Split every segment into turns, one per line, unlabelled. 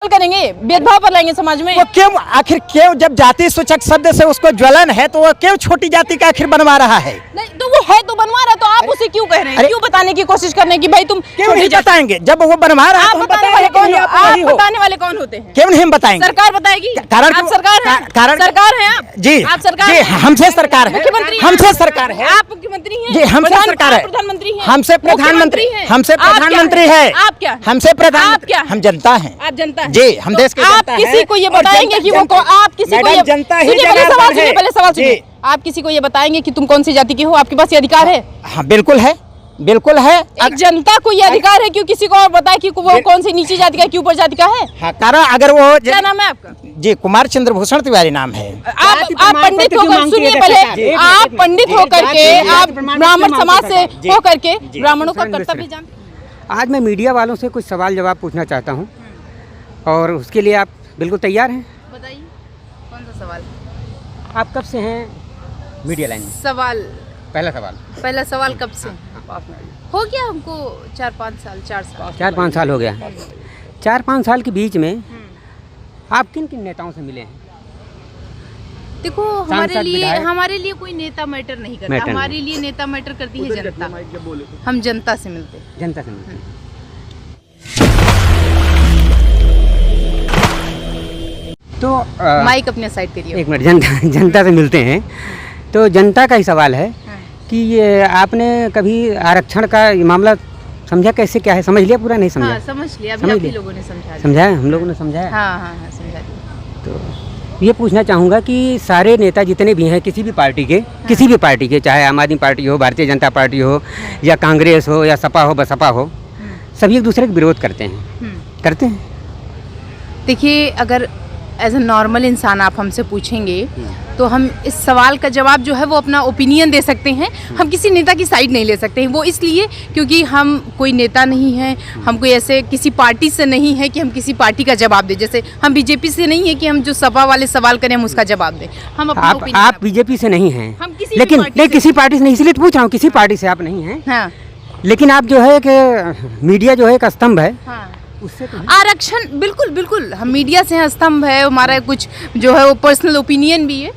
करेंगे, भेदभाव पर लाएंगे समाज में।
वो क्यों, आखिर क्यों, जब जाति सूचक शब्द से उसको ज्वलन है तो वो क्यों छोटी जाति का आखिर बनवा रहा है?
नहीं तो वो है तो बनवा रहा है, तो आप उसे क्यों कह रहे हैं? क्यों बताने की कोशिश कर रहे हैं कि भाई तुम
क्यों नहीं बताएंगे? जब वो बनवा रहा है
आप
तो हम
बताने वाले
बताएंगे
कौन
कि
हो?
आप
आप
वही हो।
बताने वाले कौन होते हैं?
क्यों नहीं हम बताएंगे?
सरकार बताएगी।
कारण
आप सरकार हैं, सरकार हैं आप
जी,
आप सरकार
जी,
हैं।
हमसे सरकार है,
मुख्यमंत्री हैं।
हमसे सरकार है,
आप मुख्यमंत्री हैं,
जी, हमसे सरकार है,
प्रधानमंत्री हैं,
हमसे प्रधानमंत्री,
हैं।
हमसे
आप क्या
प्रधानमंत्री
हैं?
है,
आप क्या हैं?
हमसे
आप
प्रधानमंत्री,
क्या हैं?
हम जनता हैं।
आप जनता हैं।
जी, हम देश के
आप
जनता हैं।
किसी को ये
और
बताएंगे कि वो आप किसी को ये
जनता ही
सुनिए, पहले
जनार्दन
सवाल
है।
सुनिए, पहले सवाल सुनिए।
जी।
आप किसी को ये बताएंगे कि तुम कौन सी जाति के हो? आपके पास ये अधिकार है?
हाँ, बिल्कुल है, बिल्कुल है।
एक जनता को ये अधिकार है कि किसी को और बताए कि वो कौन सी नीची जाति का है, कि ऊपर जाति का है?
हाँ, कारण अगर वो
क्या नाम है आपका?
जी, कुमार चंद्रभूषण तिवारी नाम है।
आप पंडित होकर, सुनिए पहले, आप पंडित होकर के, आप ब्राह्मण समाज से होकर के ब्राह्मणों का कर्तव्य जानते हैं?
आज मैं मीडिया वालों से कुछ सवाल जवाब पूछना चाहता हूं और उसके लिए आप बिल्कुल तैयार हैं?
बताइए कौन सा सवाल?
आप कब से हैं मीडिया लाइन में?
सवाल,
पहला सवाल
कब से हो गया? हमको 4-5 साल,
4-5 साल हो गया। 4-5 साल के बीच में आप किन किन नेताओं से मिले हैं?
देखो, हमारे लिए कोई नेता मैटर नहीं करता, हमारे लिए नेता मैटर करती है जनता। हम जनता से मिलते हैं।
जनता से मिलते हैं। तो
माइक अपने साइड करिए।
एक मिनट, जनता से मिलते हैं तो जनता का ही सवाल है कि ये आपने कभी आरक्षण का मामला समझा कैसे, क्या है, समझ लिया? पूरा नहीं समझा?
हाँ, समझ लिया। अभी आप ही लोगों ने
समझाया, हम लोगों ने समझाया।
हाँ, समझा लिया।
तो ये पूछना चाहूँगा कि सारे नेता जितने भी हैं किसी भी पार्टी के, चाहे आम आदमी पार्टी हो, भारतीय जनता पार्टी हो, या कांग्रेस हो, या सपा हो, बसपा हो, सभी एक दूसरे का विरोध करते हैं।
देखिए, अगर एज ए नॉर्मल इंसान आप हमसे पूछेंगे तो हम इस सवाल का जवाब जो है वो अपना ओपिनियन दे सकते हैं। हम किसी नेता की साइड नहीं ले सकते हैं। वो इसलिए क्योंकि हम कोई नेता नहीं हैं, हम कोई ऐसे किसी पार्टी से नहीं है कि हम किसी पार्टी का जवाब दें। जैसे हम बीजेपी से नहीं है कि हम जो सपा वाले सवाल करें हम उसका जवाब दें। हम अपना
आप बीजेपी से नहीं हैं,
हम किसी
लेकिन नहीं, किसी पार्टी से नहीं, इसलिए तो पूछ रहा हूँ, किसी पार्टी से आप नहीं हैं।
हाँ,
लेकिन आप जो है कि मीडिया जो है एक स्तंभ है,
हाँ।
उससे तो
आरक्षण, बिल्कुल हम मीडिया से स्तंभ है, हमारा कुछ जो है वो पर्सनल ओपिनियन भी है।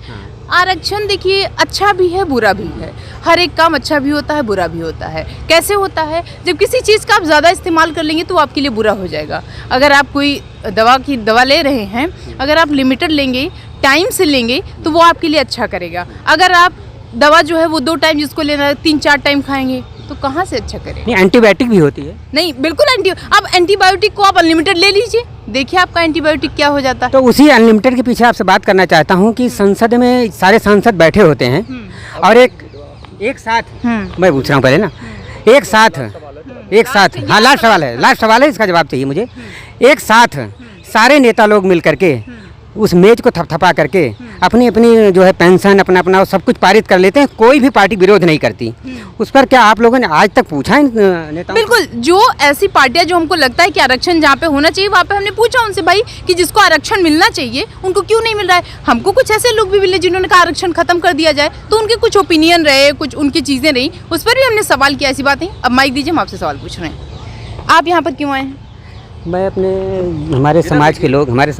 आरक्षण देखिए, अच्छा भी है, बुरा भी है। हर एक काम अच्छा भी होता है, बुरा भी होता है। कैसे होता है? जब किसी चीज़ का आप ज़्यादा इस्तेमाल कर लेंगे तो वो आपके लिए बुरा हो जाएगा। अगर आप कोई दवा ले रहे हैं, अगर आप लिमिटेड लेंगे, टाइम से लेंगे, तो वो आपके लिए अच्छा करेगा। अगर आप दवा जो है वो 2 टाइम जिसको लेना है 3-4 टाइम खाएंगे तो कहाँ से अच्छा करेगा?
नहीं, एंटीबायोटिक भी होती है।
नहीं, बिल्कुल अब एंटीबायोटिक को आप अनलिमिटेड ले लीजिए, देखिए आपका एंटीबायोटिक क्या हो जाता है।
तो उसी अनलिमिटेड के पीछे आपसे बात करना चाहता हूँ कि संसद में सारे सांसद बैठे होते हैं और एक साथ मैं पूछ रहा हूँ पहले ना, एक साथ हाँ, लास्ट सवाल है, इसका जवाब चाहिए मुझे। एक साथ सारे नेता लोग मिल करके उस मेज को थपथपा करके अपनी अपनी जो है पेंशन अपना सब कुछ पारित कर लेते हैं, कोई भी पार्टी विरोध नहीं करती। उस पर क्या आप लोगों ने आज तक पूछा है नेताओं?
बिल्कुल, जो ऐसी पार्टियां जो हमको लगता है कि आरक्षण जहाँ पे होना चाहिए वहाँ पे हमने पूछा उनसे, भाई कि जिसको आरक्षण मिलना चाहिए उनको क्यों नहीं मिल रहा है। हमको कुछ ऐसे लोग भी मिले जिन्होंने कहा आरक्षण खत्म कर दिया जाए, तो उनके कुछ ओपिनियन रहे, कुछ उनकी चीज़ें रही, उस पर भी हमने सवाल किया। ऐसी बात नहीं। अब माइक दीजिए, हम आपसे सवाल पूछ रहे हैं। आप यहाँ पर क्यों आए हैं?
मैं अपने हमारे समाज के लोग, हमारे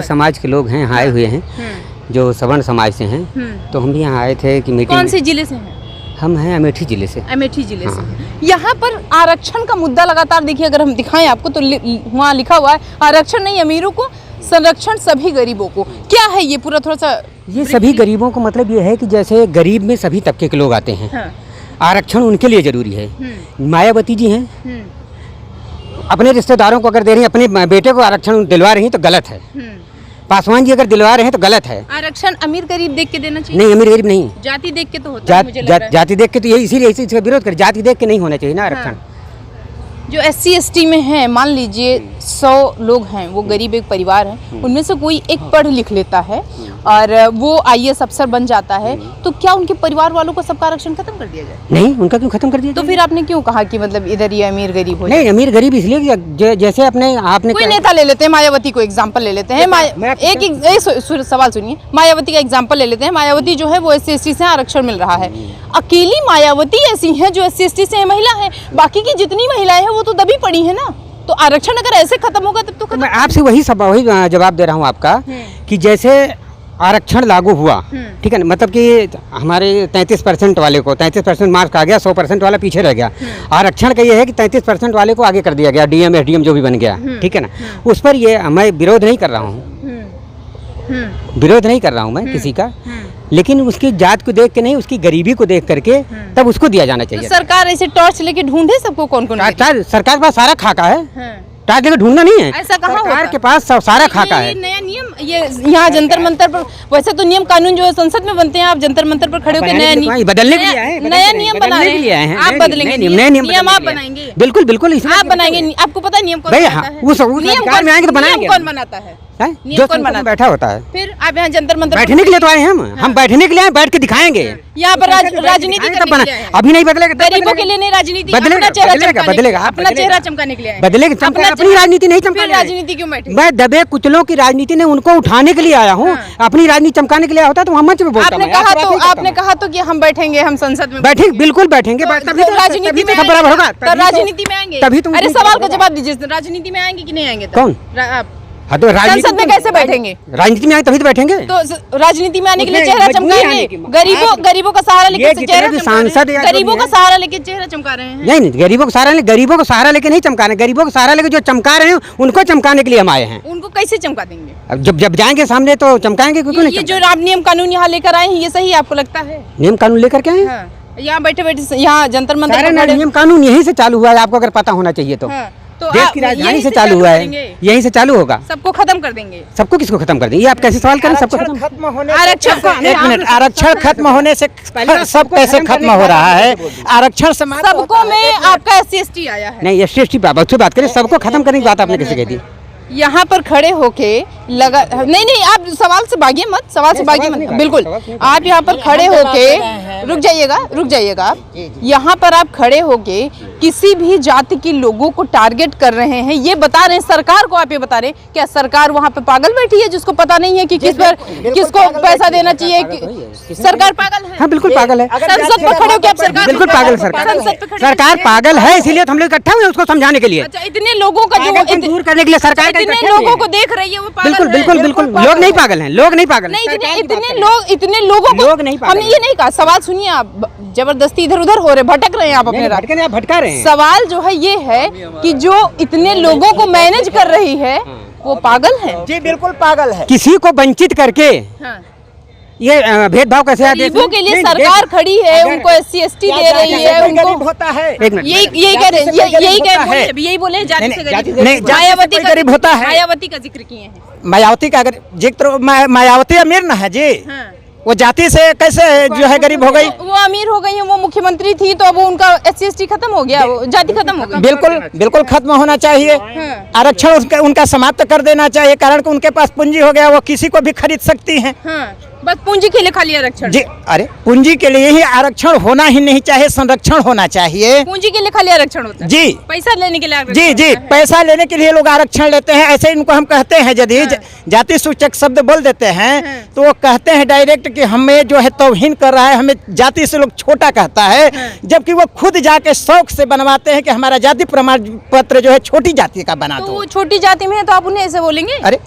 समाज के लोग हैं, आए हुए हैं जो सवर्ण समाज से हैं, तो हम भी यहाँ आए थे कि मीटिंग।
कौन से जिले से हैं?
हम हैं अमेठी जिले से।
अमेठी जिले से। यहाँ पर आरक्षण का मुद्दा लगातार, देखिए अगर हम दिखाएं आपको तो वहाँ लिखा हुआ है आरक्षण नहीं अमीरों को, संरक्षण सभी गरीबों को। क्या है ये पूरा? थोड़ा सा
ये सभी गरीबों को मतलब ये है कि जैसे गरीब में सभी तबके के लोग आते हैं, आरक्षण उनके लिए जरूरी है। मायावती जी हैं, अपने रिश्तेदारों को अगर दे रही हैं, अपने बेटे को आरक्षण दिलवा रही हैं तो गलत है। पासवान जी अगर दिलवा रहे हैं तो गलत है।
आरक्षण अमीर गरीब देख के देना चाहिए?
नहीं, अमीर गरीब नहीं,
जाति देख के तो होता है, मुझे लग रहा है।
जाति देख के तो यही, इसीलिए इसका विरोध कर, जाति देख के नहीं होना चाहिए ना आरक्षण।
जो SC ST में हैं, मान लीजिए 100 लोग हैं, वो गरीब एक परिवार है, उनमें से कोई एक पढ़ लिख लेता है और वो IAS अफसर बन जाता है, तो क्या उनके परिवार वालों को सबका आरक्षण खत्म कर दिया जाए?
नहीं, उनका क्यों खत्म कर दिया?
तो फिर आपने क्यों कहा कि मतलब इधर ये अमीर गरीब हो?
नहीं, अमीर गरीब इसलिए जैसे आपने
कोई नेता ले लेते हैं, मायावती को एग्जाम्पल ले लेते हैं। एक सवाल सुनिए, मायावती का एग्जाम्पल ले लेते हैं। मायावती जो है वो SC ST से आरक्षण मिल रहा है। अकेली मायावती ऐसी है जो SC ST से महिला है, बाकी की जितनी महिलाएं हैं वो तो दबी पड़ी है ना। तो आरक्षण अगर ऐसे खत्म होगा तब तो
मैं आपसे वही जवाब दे रहा हूँ आपका कि जैसे आरक्षण लागू हुआ, ठीक है ना, मतलब कि हमारे 33% वाले को 33% मार्क्स आ गया, 100% वाला पीछे रह गया। आरक्षण का ये है कि 33% वाले को आगे कर दिया गया, डीएम एसडीएम जो भी बन गया, ठीक है ना। उस पर ये मैं विरोध नहीं कर रहा हूँ, विरोध नहीं कर रहा हूँ मैं किसी का, लेकिन उसकी जात को देख के नहीं, उसकी गरीबी को देख करके तब उसको दिया जाना चाहिए।
तो सरकार ऐसे टॉर्च लेके ढूंढे सबको, कौन कौन
सरकार के पास सारा खाका है, टारगेट लेकर ढूंढना नहीं है।
ऐसा कहाँ
सरकार
होता?
के पास सारा खाका
ये
है।
नया नियम, ये यहाँ जंतर मंतर पर, वैसे तो नियम कानून जो है संसद में बनते हैं, आप जंतर मंतर पर खड़े होकर नया नियम
बदलने के लिए आए हैं,
नया नियम बना रहे हैं। आप बदलेंगे नियम, आप बनाएंगे,
बिल्कुल बिल्कुल
आप बनाएंगे। आपको पता है नियम कौन बनाता है?
उस अधिकार में आएंगे तो बनाएंगे।
कौन बनाता है?
जो कौन बैठा होता है।
फिर आप यहाँ जंतर मंतर
बैठने के लिए तो आए हैं हम बैठने के लिए आए, बैठ के दिखाएंगे।
यहाँ पर राजनीति करने के लिए आए हैं।
अभी नहीं बदलेगा,
गरीबों के लिए नहीं राजनीति,
बदलेगा,
अपना चेहरा
बदलेगा,
चमकाने-
बदलेगा,
अपना चेहरा चमकाने के लिए आए हैं।
बदलेगा,
अपना
अपनी राजनीति नहीं
फिर
चमकाने।
राजनीति क्यों बैठे?
मैं दबे कुचलों की राजनीति ने उनको उठाने के लिए आया हूँ, अपनी राजनीति चमकाने के लिए होता तो हम मंच में बोलता।
आपने कहा तो कि हम बैठेंगे, हम संसद में
बैठेंगे, बिल्कुल बैठेंगे।
राजनीति में
सब बराबर होगा,
राजनीति में आएंगे।
तभी तुम
अरे सवाल का जवाब दीजिए, राजनीति में आएंगे कि नहीं आएंगे?
कौन?
आप
हाँ तो
संसद में कैसे बैठेंगे?
राजनीति में आए तभी तो बैठेंगे।
तो राजनीति में आने के लिए
उसमें
चेहरा
मजबूरी
चमकाएंगे।
आने की।
गरीबों का सहारा लेके
ये
चेहरा
जितने भी
चमका रहे हैं।
सांसद या जो
गरीबों
भी
का
है।
सहारा लेके चेहरा चमका रहे हैं।
नहीं, गरीबों को सहारा लेके नहीं चमकाने, गरीबों को सहारा लेके जो चमका रहे हैं उनको चमकाने के लिए हम आए हैं।
उनको कैसे चमका देंगे?
अब जब जाएंगे सामने तो चमकाएंगे, क्यों नहीं?
ये जो आप नियम कानून यहाँ लेकर आए हैं, ये सही आपको लगता है?
नियम कानून लेकर के आए?
हाँ। यहाँ बैठे बैठे यहाँ जंतर मंतर
सारे
पर खड़े-
नियम कानून यहीं से चालू हुआ है, आपको अगर पता होना चाहिए तो।
हाँ, तो
देश
आप
की राजधानी
यहीं
से चालू हुआ है,
करेंगे?
यहीं से चालू होगा।
सबको खत्म कर देंगे।
सबको किसको खत्म कर देंगे? ये आप कैसे सवाल करें? सबको
आरक्षण
खत्म
खत्म होने
आरक्षण
से-
को-
एक मिनट, आरक्षण खत्म होने से सब कैसे खत्म हो रहा है? आरक्षण समाप्त
सबको
होता है।
में आपका SC/ST आया है।
नहीं, SC/ST उससे बात करें, सबको खत्म करने की बात आपने कैसे कह दी?
यहाँ पर खड़े होके लगा नहीं आप सवाल से भागिए मत, सवाल से भागिए मत, बिल्कुल। आप यहाँ पर खड़े होके रुक जाइएगा आप। यहाँ पर आप खड़े होके किसी भी जाति के लोगों को टारगेट कर रहे हैं, ये बता रहे हैं सरकार को। आप ये बता रहे हैं क्या सरकार वहाँ पे पागल बैठी है जिसको पता नहीं है कि किसको पैसा देना चाहिए? सरकार पागल है?
हाँ बिल्कुल पागल है।
संसद पर खड़े होके आप सरकार
बिल्कुल पागल
संसद पे
सरकार,
खड़े
सरकार पागल है, इसीलिए तो हम लोग इकट्ठा हुए उसको समझाने के लिए।
अच्छा, इतने लोगों का
पागलपन दूर करने के लिए सरकार का
इतने
इकट्ठा हुए
लोगों
हैं।
को देख रही है वो पागल
बिल्कुल
है।
बिल्कुल बिल्कुल, लोग नहीं पागल हैं, लोग नहीं पागल
नहीं,
हैं।
इतने लोगों को
लोग नहीं पागल
हमने ये नहीं कहा। सवाल सुनिए, आप जबरदस्ती इधर उधर हो रहे, भटक रहे हैं आप अपने रास्ते।
भटके, आप भटका रहे हैं।
सवाल जो है ये है कि जो इतने लोगों को मैनेज कर रही है वो पागल है।
जी बिल्कुल पागल है।
किसी को वंचित करके
हाँ।
ये भेदभाव कैसे आदेश
गरीबों के लिए
नहीं,
सरकार
देख-
खड़ी है,
अगर-
उनको SC/ST दे रही है,
गरीब
उनको
होता है।
एक मिनट,
यही कह रहे हैं, यही बोले जाति
नहीं,
से
नहीं,
गरीब।
नहीं, जाति से
मायावती
कोई
का
गरीब होता है।
मायावती का जिक्र किए हैं।
मायावती का अगर जिक्र मायावती अमीर न है जी,
हाँ।
वो जाति से कैसे जो है गरीब हो गई?
वो अमीर हो गई है, वो मुख्यमंत्री थी तो अब उनका SC/ST खत्म हो गया, वो जाति खत्म हो गई।
बिल्कुल बिल्कुल खत्म होना चाहिए। आरक्षण उनका समाप्त कर देना चाहिए, कारण कि उनके पास पूंजी हो गया, वो किसी को भी खरीद सकती हैं।
हाँ, बस पूंजी के लिए खाली आरक्षण।
जी अरे पूंजी के लिए ही आरक्षण होना ही नहीं चाहिए, संरक्षण होना चाहिए।
पूंजी के लिए खाली आरक्षण होता है?
जी
पैसा लेने के लिए आरक्षण
जी जी,
होता है?
पैसा लेने के लिए लोग आरक्षण लेते हैं। ऐसे इनको हम कहते हैं, यदि जाति सूचक शब्द बोल देते हैं तो वो कहते हैं डायरेक्ट कि हमें जो है तौहीन कर रहा है, हमें जाति से लोग छोटा कहता है, जबकि वो खुद जाके शौक से बनवाते हैं कि हमारा जाति प्रमाण पत्र जो है छोटी जाति का बना
तो
दो।
वो छोटी जाति में है तो आप उन्हें ऐसे बोलेंगे?
अरे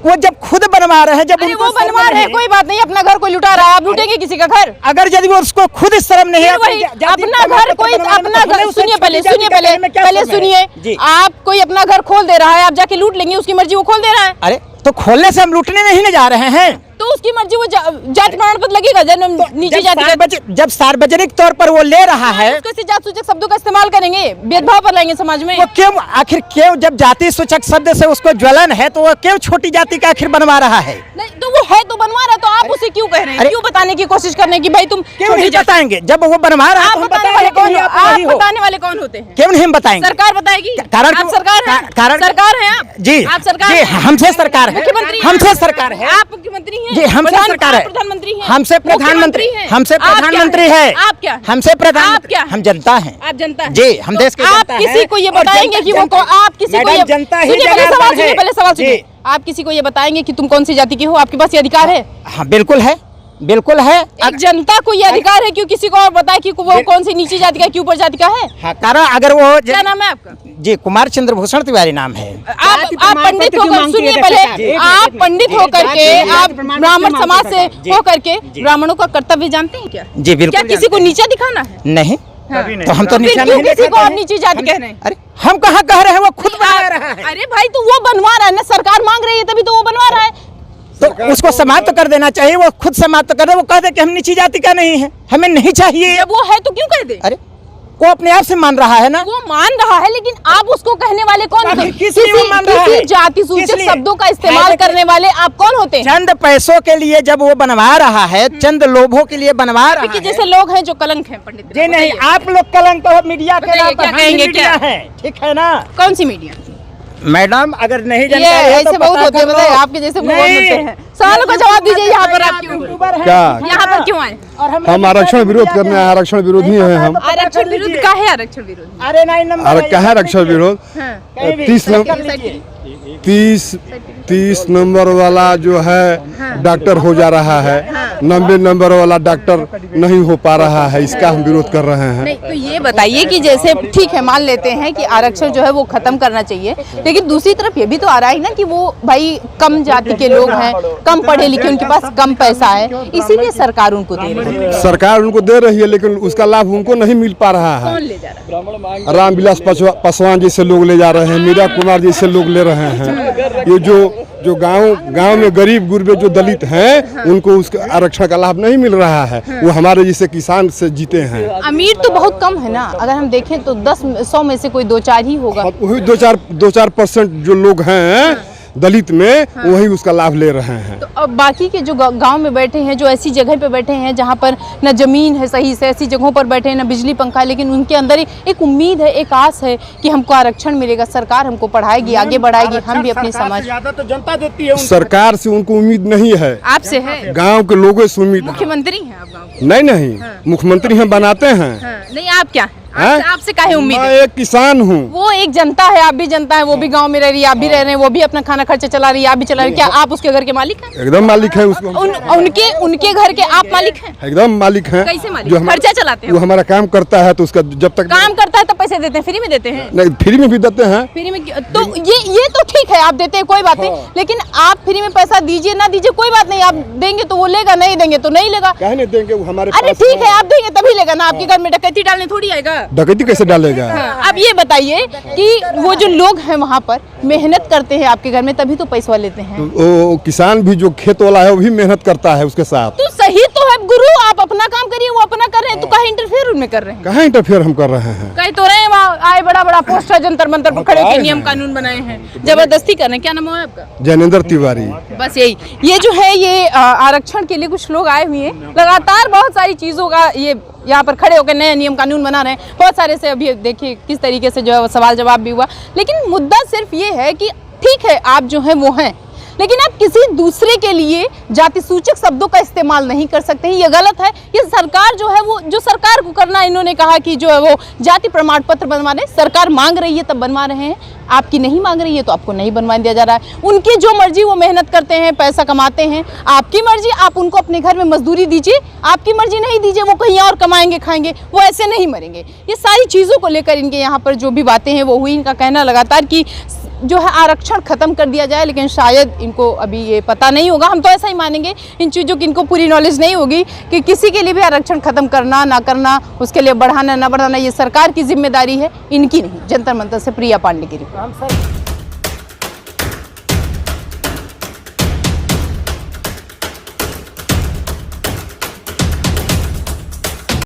वो जब खुद बनवा रहे हैं, जब
अरे
उनको
वो बनवा
शर्म
रहे हैं,
नहीं-
कोई बात नहीं, अपना घर कोई लुटा रहा है, आप लूटेंगे किसी का घर?
अगर यदि वो उसको खुद शर्म नहीं है,
फिर वही
जाति
अपना
प्रमाण
घर
पत्र
कोई
बनवाने में
अपना
तो हमें
घर
उसे
सुनिए,
छोटी
पहले
जाति
सुनिए,
कहने में क्या
पहले
शर्म है?
सुनिए,
जी।
आप कोई अपना घर खोल दे रहा है, आप जाके लूट लेंगे, उसकी मर्जी, वो खोल दे रहा है
अरे तो खोलने से हम लूटने नहीं ना जा रहे हैं।
तो उसकी मर्जी, वो जाति प्रमाण पत्र लगेगा जन्म नीचे जाति का।
जब सार्वजनिक तौर पर वो ले रहा है,
उसको से जाति सूचक शब्दों का इस्तेमाल करेंगे, भेदभाव पर लाएंगे समाज में।
वो क्यों, आखिर क्यों, जब जाति सूचक शब्द से उसको ज्वलन है तो वो क्यों छोटी जाति का आखिर बनवा रहा है?
नहीं तो वो है तो बनवा रहा है, तो आप उसे क्यों कह रहे हैं?
अरे-
क्यों बताने की कोशिश कर रहे हैं कि भाई तुम
क्यों
छोटी
नहीं
जाति?
बताएंगे? जब वो बनवा रहा है
आप
तो हम
बताने
बताएंगे
वाले
कि
कौन,
नहीं, आप वही
आप
हो।
बताने वाले कौन होते हैं?
क्यों नहीं हम बताएंगे?
सरकार बताएगी।
कारण
आप सरकार हैं,
कारण
सरकार है आप
जी,
आप सरकार
जी
हैं।
हमसे सरकार है,
मुख्यमंत्री हैं।
हमसे सरकार है,
आप मुख्यमंत्री हैं।
जी हमसे सरकार है,
प्रधानमंत्री हैं।
हमसे प्रधानमंत्री,
हैं।
हमसे
आप क्या
प्रधानमंत्री
हैं?
है,
आप क्या हैं?
हमसे
आप
प्रधानमंत्री,
क्या हैं?
हम जनता हैं।
आप जनता हैं।
जी, हम
तो
देश के
आप
जनता
किसी
हैं।
को ये
और
बताएंगे कि वो
जनता-
आप किसी को
मैडम,
ये
जनता ही
सुनिए, पहले
जगातार
सवाल
है।
सुनिए, पहले सवाल
जी।
सुनिए। आप किसी को ये बताएंगे कि तुम कौन सी जाति के हो? आपके पास ये अधिकार है?
हाँ बिल्कुल है। बिल्कुल है।
एक जनता को ये अधिकार है कि किसी को और बताए कि वो कौन सी नीची जाति का है, कि ऊपर जाति का है।
हाँ, कारण अगर वो
क्या नाम है आपका?
जी, कुमार चंद्रभूषण तिवारी नाम है।
आप पंडित होकर, सुनिए पहले, आप पंडित होकर के, आप ब्राह्मण समाज से होकर के ब्राह्मणों का कर्तव्य जानते हैं क्या?
जी बिल्कुल।
क्या किसी को नीचा दिखाना है?
नहीं, तो हम तो
फिर
नीचा
क्यों
नहीं
किसी को आप नीची जाति कह रहे हैं?
अरे हम कहाँ कह रहे हैं, वो खुद बना रहा है।
अरे भाई, तो वो बनवा रहा है ना, सरकार मांग रही है तभी तो वो बनवा रहा है।
तो उसको समाप्त तो कर देना चाहिए, वो खुद समाप्त कर दे। वो कह दे कि हम नीची जाति का नहीं है, हमें नहीं चाहिए।
जब वो है तो क्यों कह दे?
अरे वो अपने आप से मान रहा है ना।
वो मान रहा है, लेकिन आप उसको कहने वाले कौन होते?
किसी वो मान रहा है।
जाति सूचक शब्दों का इस्तेमाल करने वाले आप कौन होते हैं?
चंद पैसों के लिए जब वो बनवा रहा है, चंद लोभों के लिए बनवा रहा है।
जैसे लोग हैं जो कलंक हैं पंडित
जी नहीं, आप लोग कलंक तो मीडिया के नाम पर,
क्या कहेंगे?
मीडिया है, ठीक है ना?
कौन सी मीडिया?
मैडम अगर नहीं
ये
जानकारी है तो
ऐसे बहुत
पता
होते हैं,
कर लो।
बताइए, आपके जैसे बहुत
नहीं।
होते हैं। सवालों का जवाब दीजिए। यहाँ पर आप क्यों
क्या
यहाँ पर क्यों आए?
हम आरक्षण विरोध करने आए, आरक्षण विरोधी हैं हम।
आरक्षण विरोध का है? आरक्षण विरोध
अरे नहीं, नंबर
क्या है आरक्षण विरोध? 30 नंबर वाला जो है डॉक्टर हो जा रहा है, 90 नंबर वाला डॉक्टर नहीं हो पा रहा है, इसका हम विरोध कर रहे हैं।
नहीं, तो ये बताइए कि जैसे ठीक है, मान लेते हैं कि आरक्षण जो है वो खत्म करना चाहिए, लेकिन दूसरी तरफ ये भी तो आ रहा है ना कि वो भाई कम जाति के लोग हैं, कम पढ़े लिखे, उनके पास कम पैसा है, इसीलिए सरकार उनको दे रही है।
सरकार उनको दे रही है, लेकिन उसका लाभ उनको नहीं मिल पा रहा है।
कौन ले जा रहा है?
रामविलास पासवान जैसे लोग ले जा रहे हैं, मीरा कुमार जैसे लोग ले रहे हैं। ये जो गांव में गरीब गुरबे जो दलित हैं, उनको उसके आरक्षण का लाभ नहीं मिल रहा है। वो हमारे जैसे किसान से जीते हैं।
अमीर तो बहुत कम है ना, अगर हम देखें तो 100 में से कोई 2-4 ही होगा।
वही 2-4% जो लोग हैं दलित में, वही उसका लाभ ले रहे हैं।
तो अब बाकी के जो गांव में बैठे हैं, जो ऐसी जगह पे बैठे हैं जहां पर न जमीन है सही से, ऐसी जगहों पर बैठे हैं न बिजली पंखा, लेकिन उनके अंदर एक उम्मीद है, एक आस है कि हमको आरक्षण मिलेगा, सरकार हमको पढ़ाएगी, आगे बढ़ाएगी, हम भी अपने समाज।
ज्यादा तो जनता देती है।
सरकार से उनको उम्मीद नहीं है,
आपसे है?
गांव के लोगों से उम्मीद है।
मुख्यमंत्री हैं आप गाँव के?
नहीं, मुख्यमंत्री हम बनाते हैं।
नहीं, आप क्या हैं? आपसे काहे उम्मीद
मैं
है?
एक किसान हूँ।
वो एक जनता है, आप भी जनता है, वो भी गांव में रह रही है, आप भी रह रहे हैं, वो भी अपना खाना खर्चा चला रही है, आप भी चला रही है। क्या आप उसके घर के मालिक हैं?
एकदम मालिक है उसको।
उनके घर के आप मालिक हैं?
एकदम मालिक हैं।
कैसे मालिक? खर्चा चलाते हैं?
वो हमारा काम करता है, तो उसका जब तक
काम करता है तो पैसे देते हैं, फ्री में देते हैं?
नहीं, फ्री में भी देते हैं।
फ्री में तो ये तो ठीक है, आप देते हैं, कोई बात नहीं, लेकिन आप फ्री में पैसा दीजिए ना दीजिए कोई बात नहीं, आप देंगे तो वो लेगा, नहीं देंगे तो नहीं लेगा।
कहने देंगे वो हमारे
अरे ठीक है, आप देंगे तभी लेगा ना। आपके घर में डकैती डालने थोड़ी आएगा।
डकैती कैसे डालेगा?
अब ये बताइए कि वो जो लोग हैं वहाँ पर मेहनत करते हैं आपके घर में, तभी तो पैसा लेते हैं।
वो किसान भी जो खेत वाला है वो भी मेहनत करता है उसके साथ।
तो सही तो है गुरु, आप अपना काम करिए, वो अपना कर रहे हैं, तो कहाँ इंटरफेयर उनमें कर रहे हैं?
कहाँ इंटरफेयर हम कर रहे हैं?
कहीं तो रहे हैं, वहाँ आए बड़ा पोस्टर जंतर मंतर पर खड़े होकर नियम कानून बनाए हैं, जबरदस्ती कर रहे हैं। क्या नाम है आपका?
जैनेंद्र तिवारी।
बस यही, ये जो है ये आरक्षण के लिए कुछ लोग आए हुए हैं, लगातार बहुत सारी चीजों का ये यहाँ पर खड़े होकर नए नियम कानून बना रहे हैं। बहुत सारे से अभी देखिए किस तरीके से जो है सवाल जवाब भी हुआ, लेकिन मुद्दा सिर्फ ये है कि ठीक है आप जो हैं वो हैं, लेकिन आप किसी दूसरे के लिए जाति सूचक शब्दों का इस्तेमाल नहीं कर सकते हैं, ये गलत है। ये सरकार जो है वो, जो सरकार को करना, इन्होंने कहा कि जो है वो जाति प्रमाण पत्र बनवा रहे हैं, सरकार मांग रही है तब बनवा रहे हैं, आपकी नहीं मांग रही है तो आपको नहीं बनवा दिया जा रहा है। उनकी जो मर्जी, वो मेहनत करते हैं, पैसा कमाते हैं, आपकी मर्जी, आप उनको अपने घर में मजदूरी दीजिए, आपकी मर्जी नहीं दीजिए, वो कहीं और कमाएंगे खाएंगे, वो ऐसे नहीं मरेंगे। ये सारी चीज़ों को लेकर इनके यहाँ पर जो भी बातें हैं वो हुई। इनका कहना लगातार कि जो है आरक्षण खत्म कर दिया जाए, लेकिन शायद इनको अभी ये पता नहीं होगा। हम तो ऐसा ही मानेंगे इन चीज़ों की इनको पूरी नॉलेज नहीं होगी कि किसी के लिए भी आरक्षण खत्म करना ना करना, उसके लिए बढ़ाना ना बढ़ाना, ये सरकार की जिम्मेदारी है, इनकी नहीं। जंतर मंतर से प्रिया पांडे की रिपोर्ट।